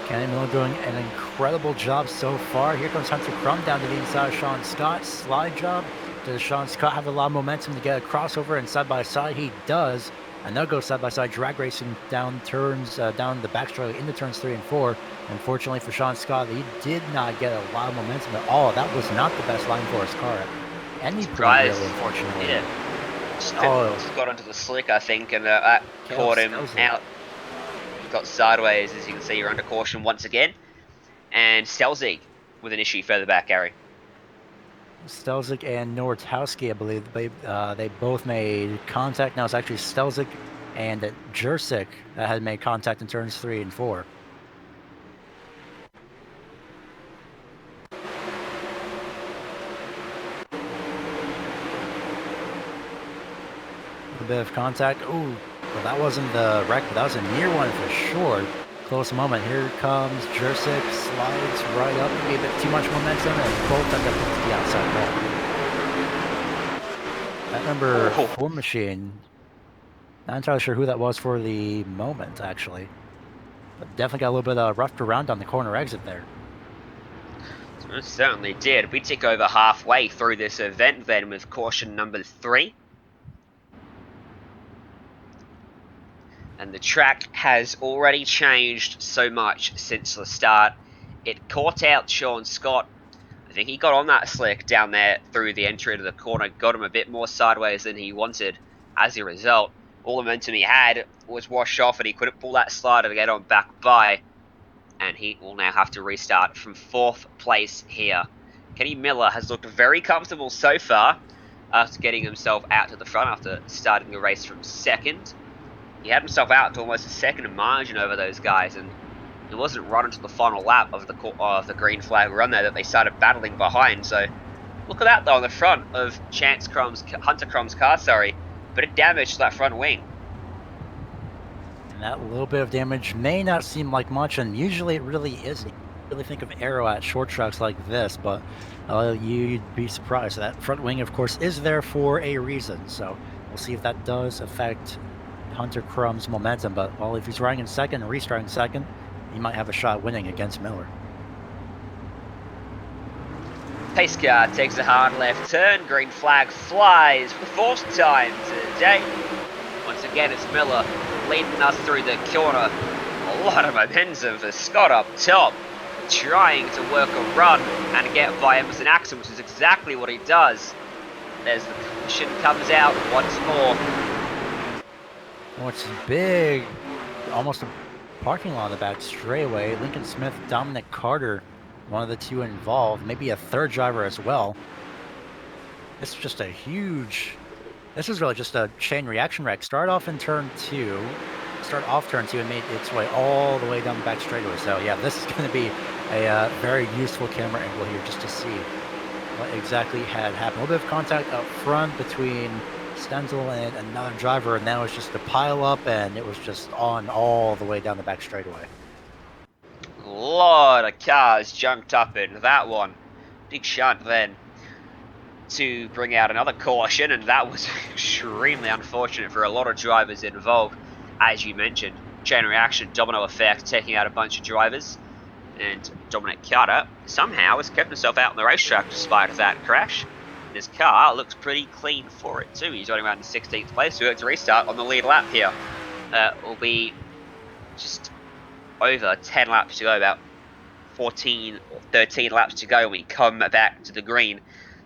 Kenny Miller doing an incredible job so far. Here comes Hunter Crum down to the inside of Sean Scott. Slide job. Does Sean Scott have a lot of momentum to get a crossover and side by side? He does. And they'll go side by side drag racing down turns, down the backstretch into turns 3 and 4. Unfortunately for Sean Scott, he did not get a lot of momentum at all. That was not the best line for his car at any point, really, unfortunately. Yeah. Just got onto the slick, I think, and that caught him out. He got sideways, as you can see, you're under caution once again. And Stelzig with an issue further back, Gary. Stelzig and Nordhowski, I believe, they both made contact. Now it's actually Stelzig and Jursic that had made contact in turns 3 and 4. bit of contact. Ooh, well, that wasn't the wreck, but that was a near one for sure. Close moment. Here comes Jursic, slides right up, maybe a bit too much momentum, and both end up into the outside wall. That number 4 machine, not entirely sure who that was for the moment, actually. But definitely got a little bit roughed around on the corner exit there. It certainly did. We tick over halfway through this event then with caution number 3. And the track has already changed so much since the start. It caught out Sean Scott. I think he got on that slick down there through the entry into the corner, got him a bit more sideways than he wanted. As a result, all the momentum he had was washed off and he couldn't pull that slider to get on back by. And he will now have to restart from 4th place here. Kenny Miller has looked very comfortable so far after getting himself out to the front after starting the race from 2nd. He had himself out to almost a 2nd margin over those guys, and he wasn't right until the final lap of the green flag run there that they started battling behind. So look at that though on the front of Hunter Crum's car, bit of damage to that front wing. And that little bit of damage may not seem like much, and usually it really isn't. Really think of aero at short tracks like this, but you'd be surprised. That front wing, of course, is there for a reason. So we'll see if that does affect Hunter Crum's momentum. But well, if he's running in 2nd and restarting 2nd, he might have a shot winning against Miller. Pace car takes a hard left turn. Green flag flies for the 4th time today. Once again, it's Miller leading us through the corner. A lot of momentum for Scott up top, trying to work a run and get by Emerson Axon, which is exactly what he does. There's the caution comes out once more. What's big, almost a parking lot on the back straightaway. Lincoln Smith, Dominic Carter, one of the two involved, maybe a 3rd driver as well. This is just a huge, this is really just a chain reaction wreck. Start off turn 2 and made its way all the way down the back straightaway. So yeah, this is going to be a very useful camera angle here just to see what exactly had happened. A little bit of contact up front between Stenzel and another driver, and now it's just a pile up, and it was just on all the way down the back straightaway. A lot of cars junked up in that one. Big shunt then to bring out another caution, and that was extremely unfortunate for a lot of drivers involved. As you mentioned, chain reaction, domino effect, taking out a bunch of drivers, and Dominic Carter somehow has kept himself out on the racetrack despite that crash. His car looks pretty clean for it too. He's running around in 16th place, so we have to restart on the lead lap here. Will be just over 10 laps to go, about 14 or 13 laps to go when we come back to the green.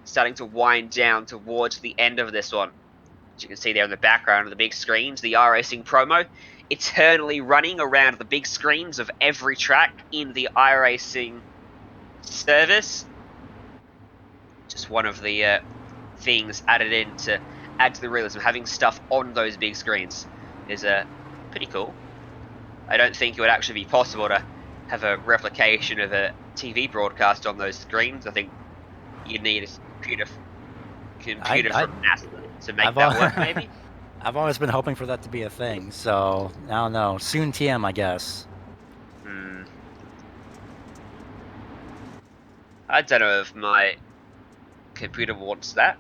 Starting to wind down towards the end of this one. As you can see there in the background of the big screens, the iRacing promo eternally running around the big screens of every track in the iRacing service. Just one of the things added in to add to the realism. Having stuff on those big screens is pretty cool. I don't think it would actually be possible to have a replication of a TV broadcast on those screens. I think you'd need a computer from NASA to make that work, maybe? I've always been hoping for that to be a thing, so I don't know. Soon TM, I guess. I don't know if my computer wants that.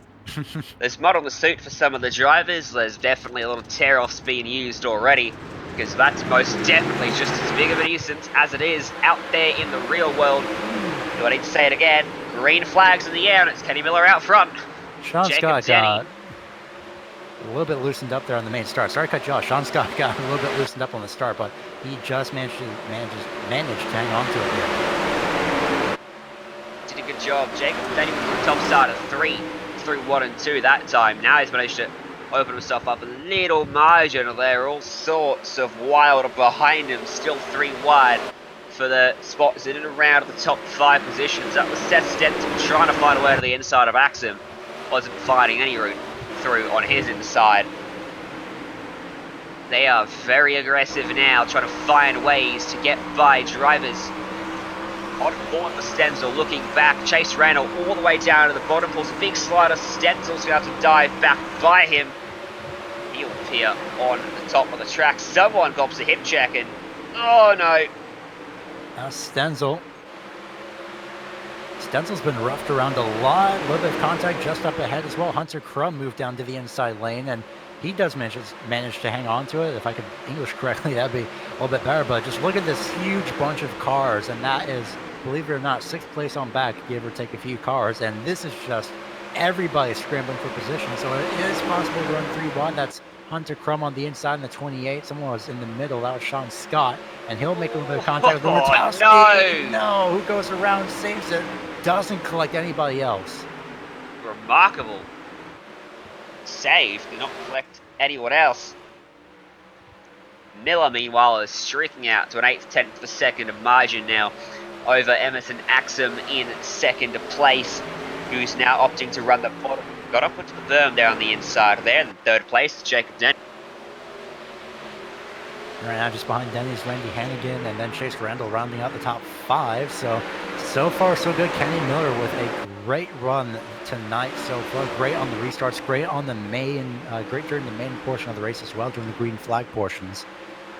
There's mud on the suit for some of the drivers. There's definitely a lot of tear-offs being used already, because that's most definitely just as big of a nuisance as it is out there in the real world. Do I need to say it again? Green flags in the air, and it's Kenny Miller out front. Sean Scott got a little bit loosened up there on the main start. Sorry to cut you off. Sean Scott got a little bit loosened up on the start, but he just managed to hang on to it here. Did a good job. Jacob Denny was the top start of 3 through 1 and 2 that time. Now he's managed to open himself up a little margin there. All sorts of wild behind him. Still 3 wide for the spots in and around the top 5 positions. That was Seth Stenzel trying to find a way to the inside of Axum. Wasn't finding any route through on his inside. They are very aggressive now, trying to find ways to get by drivers. On board for Stenzel, looking back. Chase Randall all the way down to the bottom, pulls a big slider. Stenzel's going to have to dive back by him. field here on the top of the track. Someone gobs a hip check and, oh no. Stenzel. Stenzel's been roughed around a lot. A little bit of contact just up ahead as well. Hunter Crum moved down to the inside lane, and he does manage to hang on to it. If I could English correctly, that'd be a little bit better. But just look at this huge bunch of cars, and that is, believe it or not, 6th place on back, give or take a few cars. And this is just everybody scrambling for position. So it is possible to run 3 wide. That's Hunter Crum on the inside in the 28. Someone was in the middle. That was Sean Scott. And he'll make a little bit of contact with Lewandowski. No! Who goes around, saves it, doesn't collect anybody else. Remarkable save, did not collect anyone else. Miller, meanwhile, is streaking out to an 1/8 of a second of margin now over Emerson Axum in 2nd place, who's now opting to run the bottom. Got up onto the berm there on the inside there. In 3rd place, Jacob Denny. Right now, just behind Denny's Randy Hannigan, and then Chase Randall rounding out the top 5. So far, so good. Kenny Miller with a great run tonight so far. Great on the restarts, great on the main, great during the main portion of the race as well, during the green flag portions.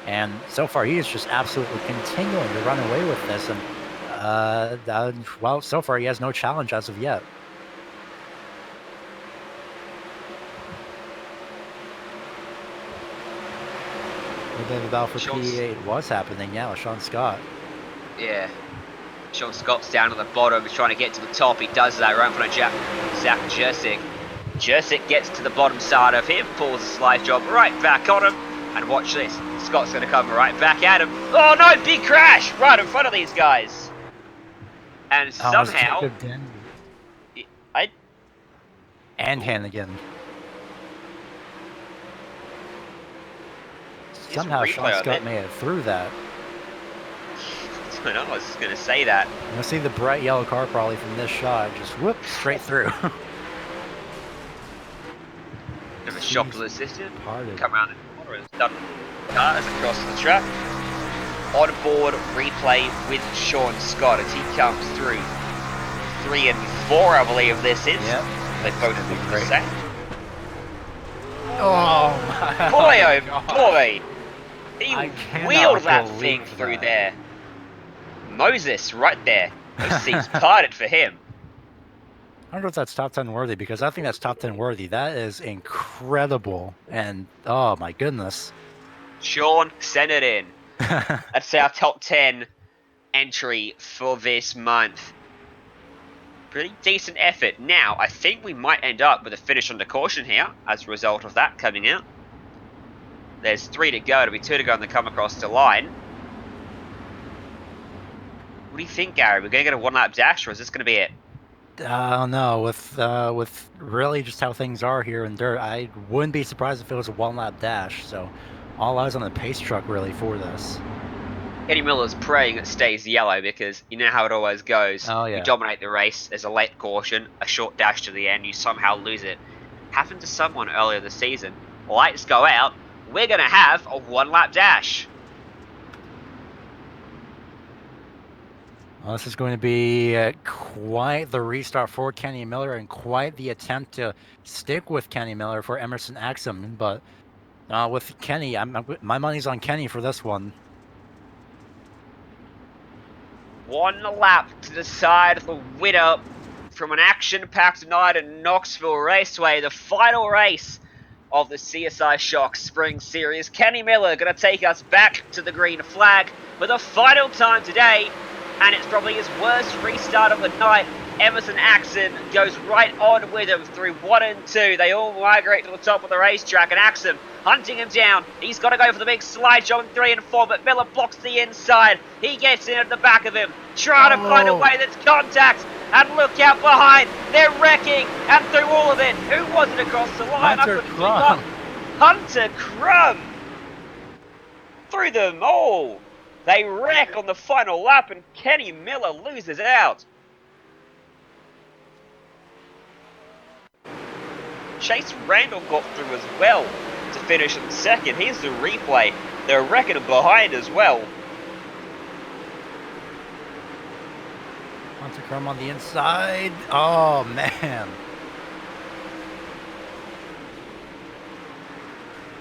And so far, he is just absolutely continuing to run away with this. And well, so far, he has no challenge as of yet. The battle for P8 was happening, yeah, with Sean Scott. Yeah. Sean Scott's down at the bottom. He's trying to get to the top. He does that right in front of Zach Jursic. Jursic gets to the bottom side of him, pulls a slide job right back on him. And watch this. Scott's going to come right back at him. Oh no, big crash right in front of these guys. And somehow... And Hannigan. Somehow Sean Scott made it through that. I know, I was just going to say that. You'll see the bright yellow car probably from this shot. Just whoop, straight through. Bit of a shock to the system. Come around the corner and done cars across the track. On board replay with Sean Scott as he comes through. 3 and 4, I believe this is. Yep. They both look the same. Oh my boy, oh God. boy! He wheeled that thing through there. Moses, right there. Those seats parted for him. I don't know if that's top 10 worthy, because I think that's top 10 worthy. That is incredible. And, oh my goodness. Sean, send it in. That's our top 10 entry for this month. Pretty decent effort. Now, I think we might end up with a finish under caution here as a result of that coming out. There's 3 to go. It'll be 2 to go and they come across the line. What do you think, Gary? We're going to get a 1-lap dash, or is this going to be it? I don't know. With really just how things are here in dirt, I wouldn't be surprised if it was a 1-lap dash. So, all eyes on the pace truck really for this. Kenny Miller's praying it stays yellow because you know how it always goes. Oh, yeah. You dominate the race, there's a late caution, a short dash to the end, you somehow lose it. Happened to someone earlier this season. Lights go out, we're going to have a 1-lap dash. Well, this is going to be quite the restart for Kenny Miller and quite the attempt to stick with Kenny Miller for Emerson Axum. But with Kenny, my money's on Kenny for this one. 1 lap to decide the winner from an action-packed night at Knoxville Raceway, the final race of the CSI Shock Spring Series. Kenny Miller going to take us back to the green flag for the final time today, and it's probably his worst restart of the night. Emerson Axum goes right on with him through 1 and 2. They all migrate to the top of the racetrack, and Axum hunting him down. He's got to go for the big slide job in 3 and 4, but Miller blocks the inside. He gets in at the back of him, trying to find a way that's contact. And look out behind, they're wrecking, and through all of it, who was it across the line? Hunter Crum. Hunter Crum. Through them all. They wreck on the final lap, and Kenny Miller loses out. Chase Randall got through as well to finish in 2nd. Here's the replay. They're wrecking him behind as well. Hunter Crum on the inside. Oh, man.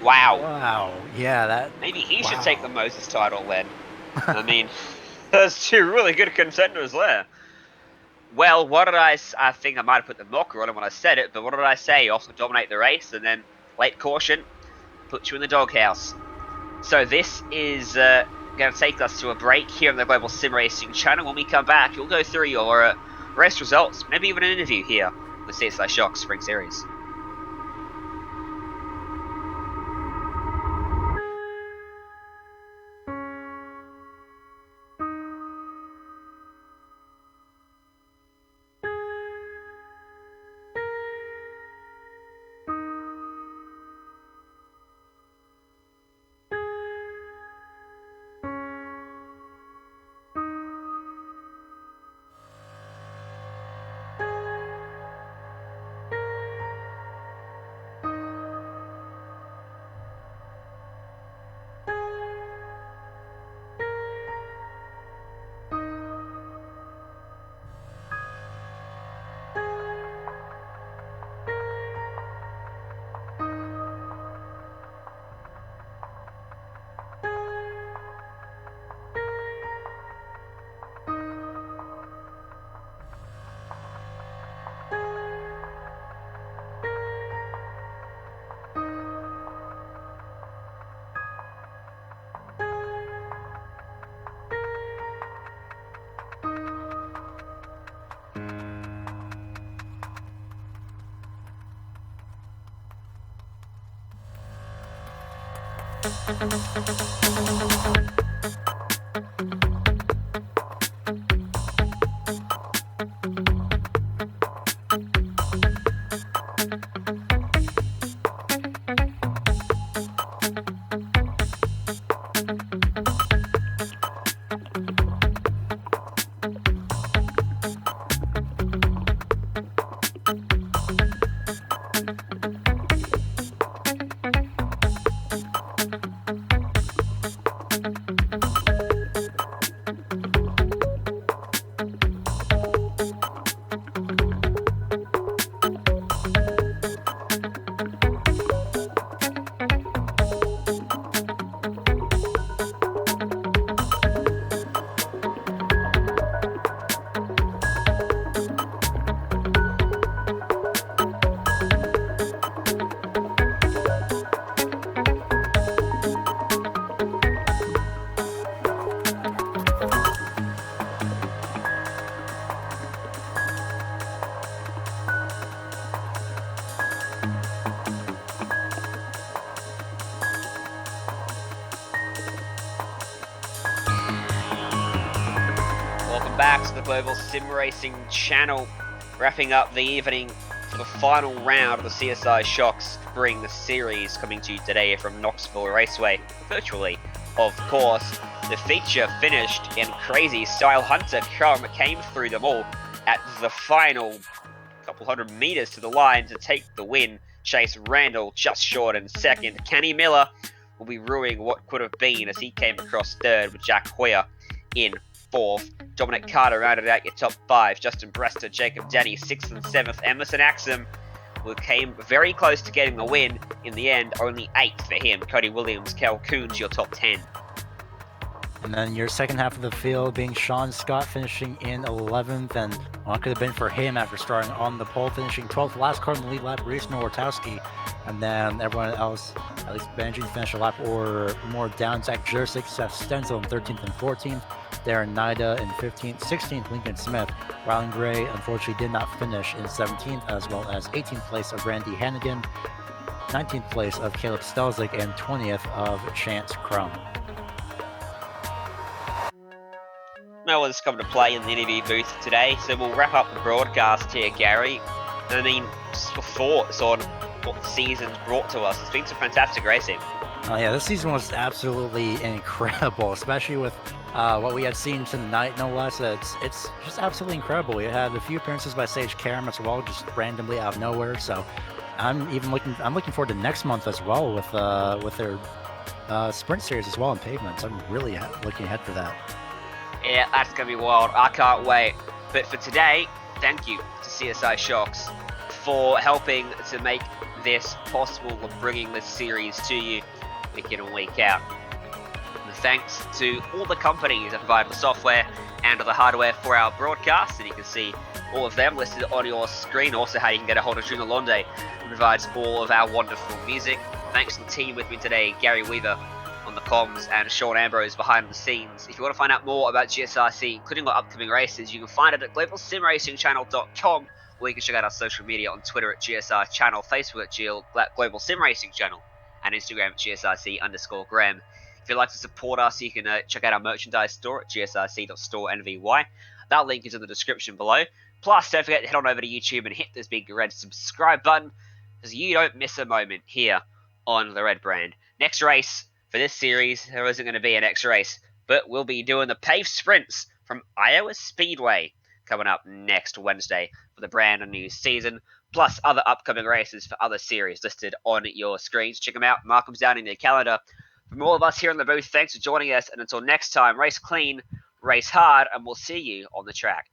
Wow. Wow. Yeah, that. Maybe he should Wow. take the Moses title then. I mean, there's two really good contenders there. Well, what did I think I might have put the knocker on him when I said it, but what did I say? Also dominate the race, and then late caution, put you in the doghouse. So this is going to take us to a break here on the Global Sim Racing channel. When we come back, you'll go through your race results, maybe even an interview here on the CSI Shock Spring Series. Back to the Global Sim Racing channel, wrapping up the evening for the final round of the CSI Shock Spring Series, coming to you today from Knoxville Raceway, virtually, of course. The feature finished in crazy style. Hunter came through them all at the final couple hundred meters to the line to take the win. Chase Randall just short in second. Kenny Miller will be ruining what could have been as he came across third, with Jack Hoyer in fourth. Dominic Carter rounded out your top five. Justin Brester, Jacob Denny, 6th and 7th. Emerson Axum, who came very close to getting the win. In the end, only 8th for him. Cody Williams, Cal Coons, your top 10. And then your second half of the field being Sean Scott finishing in 11th, and what could have been for him after starting on the pole, finishing 12th. Last car in the lead lap, Reese Nowotowski. And then everyone else, at least managing to finish a lap or more down. Zach Jurczyk, Seth Stenzel in 13th and 14th. Darren Nida in 15th, 16th, Lincoln Smith. Rylan Gray unfortunately did not finish in 17th, as well as 18th place of Randy Hannigan, 19th place of Caleb Stelzik, and 20th of Chance Crum. No one's come to play in the interview booth today, so we'll wrap up the broadcast here, Gary. I mean, just thoughts on what the season's brought to us. It's been some fantastic racing. Oh yeah, this season was absolutely incredible, especially with what we had seen tonight, no less. It's just absolutely incredible. We had a few appearances by Sage Karam as well, just randomly out of nowhere. So I'm looking forward to next month as well with their sprint series as well on pavements. I'm really looking ahead for that. Yeah, that's going to be wild. I can't wait. But for today, thank you to CSI Shocks for helping to make this possible of bringing this series to you week in and week out. And thanks to all the companies that provide the software and the hardware for our broadcast, and you can see all of them listed on your screen. Also, how you can get a hold of Junior Londe, who provides all of our wonderful music. Thanks to the team with me today, Gary Weaver on the comms and Sean Ambrose behind the scenes. If you want to find out more about GSRC, including our upcoming races, you can find it at globalsimracingchannel.com, or you can check out our social media on Twitter at GSR Channel, Facebook at Global Sim Racing Channel, and Instagram at GSRC_Graham. If you'd like to support us, you can check out our merchandise store at gsrc.store.nvy. That link is in the description below. Plus, don't forget to head on over to YouTube and hit this big red subscribe button, because you don't miss a moment here on the Red Brand. Next race for this series, there isn't going to be an next race, but we'll be doing the paved sprints from Iowa Speedway coming up next Wednesday for the brand new season, plus other upcoming races for other series listed on your screens. Check them out, mark them down in your calendar. From all of us here in the booth, thanks for joining us, and until next time, race clean, race hard, and we'll see you on the track.